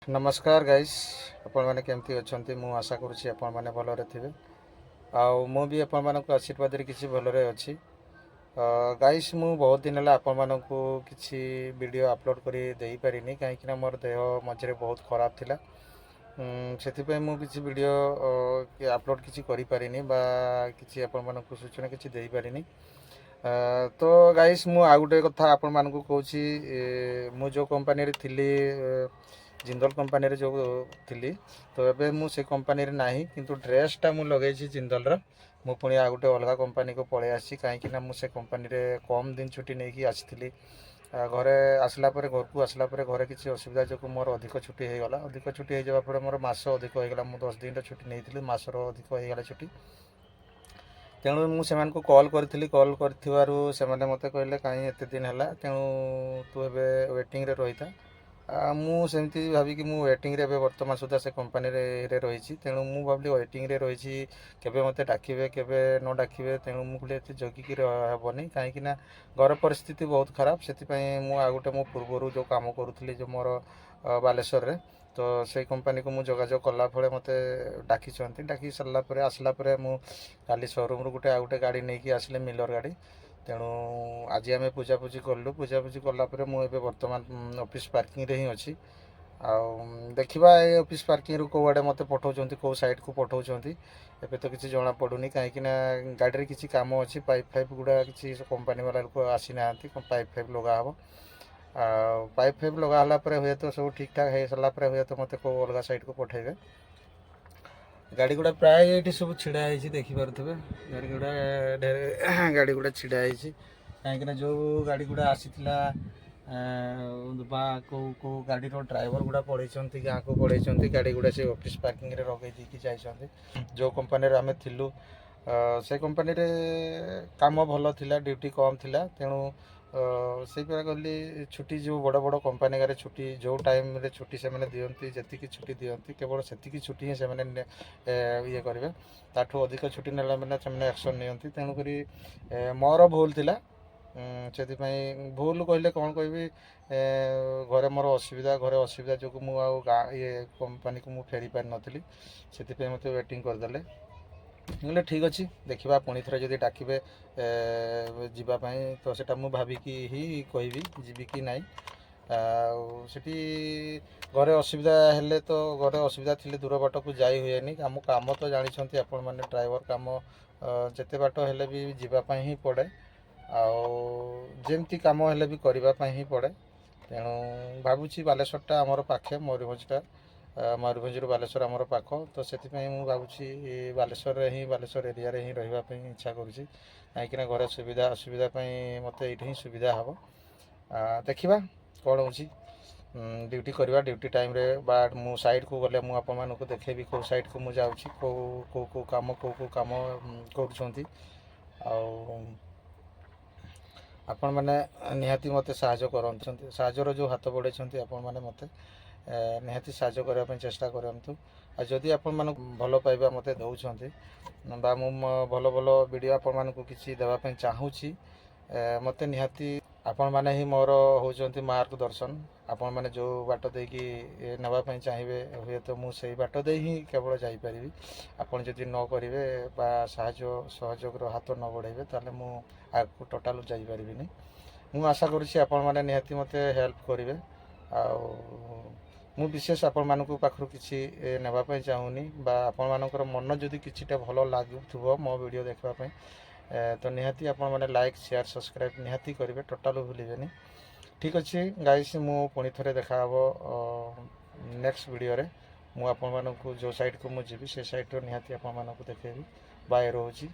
नमस्कार गाइस आपण मैंने केमती अच्छा मु आशा करुँची आपण मैंने भलरे थे आउ मु भी आपण मानक आशीर्वाद किसी भलरे अच्छी गाइस मु बहुत दिन है आपण मानक किसी वीडियो अपलोड कर दे पारिनी कहीं मोर देह मझे बहुत खराब थिला से मु किसी वीडियो अपलोड किसी करि पारिनी बा किसी आपण मानक सूचना किसी दे पारिनी तो गाइस मु आ गोटे कथा आपण मानक कहूँ मु जो कंपनी थी जिंदल कंपनी जो थी तो ये मुझे कंपनी ना किंतु ड्रेसटा मुझे लगे जिंदल मु पुणी आ गोटे अलग कंपनी को पलि आसी कहीं मुझे कंपनी कम दिन छुट्टी नहीं आसी घरे आसला घर को आसला घरे किसी असुविधा जो मोर अधिक छुट्टी हो गला अधिक छुट्टी हो जावा मोर मस अधिक होगा मुझे 10 दिन छुट्टी नहीं मसर अधिक होगा छुट्टी तेणु मुझे कॉल करी कॉल कर मत कहले कहीं एत दिन है तेणु तू ए वेटिंग रही था मुझे भाविकी वेटिंग रे बर्तमान सुधा से कंपनी रे रही तेणु मुझे भाविली वेटिंग रे रही केबे मत डाकिबे केबे न डाकिबे तेणु मुझे जगिकी हेनी कहीं घर परिस्थिति बहुत खराब से आ गोटे मो पूर्वर जो कम करुली जो मोर बालेश्वर रे तो से कंपनी को मुझे जोगाजोग कला फले मत डाकी डाकी सारापर आसला काली शोरूम रू गोटे आ गोटे गाड़ी नहीं आसिले मिलर गाड़ी तेणु आज आम पूजापूजी कलु पूजापूजी कलापर मुझे बर्तमान ऑफिस पार्किंग रे ही अच्छी देखा ये ऑफिस पार्किंग रू कौड़े मत पठाऊँ कौ साइड को पठाऊँ एवं तो किसी जना पड़ूनी कहीं गाड़ी किसी कम अच्छी पाइप फाइप गुड़ा किसी कंपनी वाला लोक आसी ना पाइप फाइप लगा हम पाइप फाइप लगाला हुए तो सब ठीक ठाक हो सारापर हुए तो मत कौ अलग साइड को पठेबे गाड़ी गुड़ा प्राय ये सब छिड़ाई देखिपे गाड़ी गुड़ा ढेर गाड़ी गुड़ा छिड़ाई कहीं जो गाड़ी गुड़ा आसीला कौ गाड़ी ड्राइवर गुड़ा पड़े गाँ को पड़े गाड़ी गुड़ा से ऑफिस पार्किंग रे लगे दी जाइए जो कंपनी आम थिलु से कंपनी रे काम भल थिला ड्यूटी कम थिला तेणु से कहली छुट्टी जो बड़ बड़ कंपनी गारे छुट्टी जो टाइम रे छुट्टी से मैंने दिखती जी छुट्टी दिखती केवल से छुट्टी ही से ये करेंगे ताठू अधिक छुट्टी नेला मैंने से एक्शन नियंती तेणुक मोर भूल थिला से भूल कहले कौन कह घरे मोर असुविधा जो मुझे ये कंपनी को मुझे फेरी पारि नी से मत वेटिंग करदे बोले ठीक अच्छे देखा पुणी थे जब डाके जावाई तो सेटा मुझे भाविकी ही कह जी कि ना सेठी घरे असुविधा हेले तो घरे असुविधा थी दूर बाट को जाई हुए आम कम तो जानते आपण मैंने ड्राइवर कम जिते बाट हेले भी जीवाई ही पड़े आमती कम हेले भी करने ही पड़े तेणु भावुँ बालेश्वरटा आमर पाखे मयूरभंजटा मयूरभंज बालेश्वर आमर पाख तो से भावुँ बालेश्वर ही बालेश्वर एरिया रे ही रही इच्छा करुँची कहीं घर सुविधा असुविधा मत ये सुविधा हम देखा कौन हो ड्यूटी करवा ड्यूटी टाइम रे बा मु साइड को गले मुझे आप देखेबी कौ साइड को मुझे जाऊँगी कौ कम कर आपण मैंने निहाती मत साहाय्य करते साहाय्यर जो हाथ बढ़ाई आपण मैंने मत निहाती साहाय्य करने चेष्टा करूँ जदि आपण मान भल पाइबा मत दौरान बा मु भल भल वीडियो आपण मानक किसी देवाई चाहूँगी मत निहाती आपण मैंने ही मोर होती मार्गदर्शन आपण मैंने जो बाट देकी नापी चाहिए हुए तो मुझे बाट दे ही केवल जापरि आपड़ जदि न करेंगे साहाय्य सहयोग हाथ न बढ़ेबे ताले मुझे टोटाल जापरि मु आशा करुँची आपण मैंने निहाती मत हेल्प करेंगे मु विशेष आपण मानक पाखु किसी नापी चाहूनी आपण मानकर मन जदि किछिटा भल लगुव मो वीडियो देखापी तो निहाती आपण मैंने लाइक शेयर सब्सक्राइब निहाती करेंगे टोटाल भूलें ठीक अच्छे गाइस मु पुणी थे देखा नेक्स्ट वीडियो रे मु आपण मानक जो साइड को मुझे से साइड निहाती आपण मानक देखेबी बाय रोची।